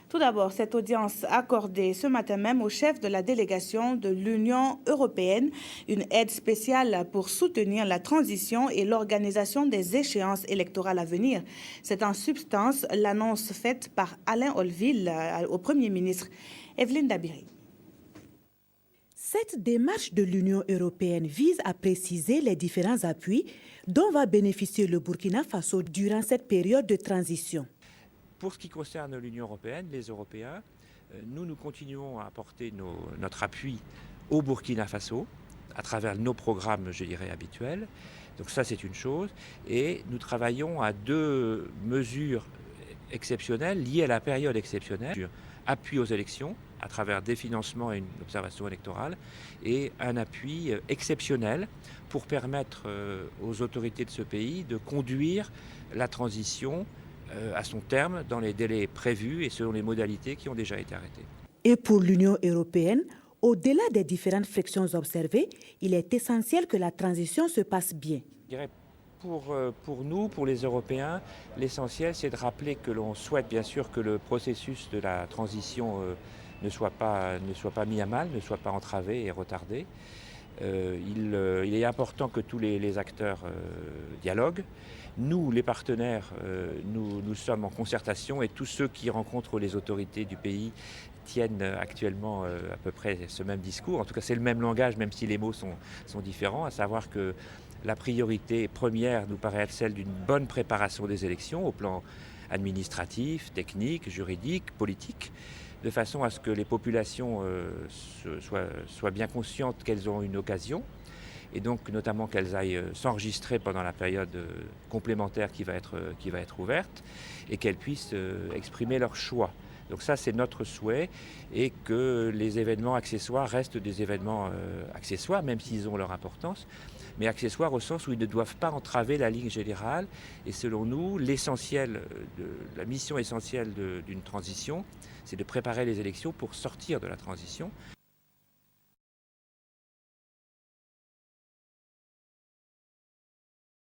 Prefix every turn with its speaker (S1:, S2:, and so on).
S1: Tout d'abord, cette audience accordée ce matin même au chef de la délégation de l'Union européenne, une aide spéciale pour soutenir la transition et l'organisation des échéances électorales à venir. C'est en substance l'annonce faite par Alain Olville au Premier ministre. Evelyne Dabiri.
S2: Cette démarche de l'Union européenne vise à préciser les différents appuis dont va bénéficier le Burkina Faso durant cette période de transition.
S3: Pour ce qui concerne l'Union européenne, les Européens, nous continuons à apporter notre appui au Burkina Faso à travers nos programmes, je dirais, habituels. Donc ça, c'est une chose. Et nous travaillons à deux mesures exceptionnelles liées à la période exceptionnelle. Appui aux élections à travers des financements et une observation électorale et un appui exceptionnel pour permettre aux autorités de ce pays de conduire la transition à son terme dans les délais prévus et selon les modalités qui ont déjà été arrêtées.
S2: Et pour l'Union européenne, au-delà des différentes frictions observées, il est essentiel que la transition se passe bien.
S3: Je dirais pour nous, pour les Européens, l'essentiel c'est de rappeler que l'on souhaite bien sûr que le processus de la transition ne soit pas mis à mal, ne soit pas entravé et retardé. Il est important que tous les acteurs dialoguent. Nous, les partenaires, nous sommes en concertation et tous ceux qui rencontrent les autorités du pays tiennent actuellement à peu près ce même discours. En tout cas, c'est le même langage, même si les mots sont différents, à savoir que la priorité première nous paraît être celle d'une bonne préparation des élections au plan administratif, technique, juridique, politique, de façon à ce que les populations soient bien conscientes qu'elles ont une occasion et donc notamment qu'elles aillent s'enregistrer pendant la période complémentaire qui va être ouverte et qu'elles puissent exprimer leur choix. Donc ça, c'est notre souhait et que les événements accessoires restent des événements accessoires, même s'ils ont leur importance, mais accessoires au sens où ils ne doivent pas entraver la ligne générale. Et selon nous, la mission essentielle d'une transition, c'est de préparer les élections pour sortir de la transition.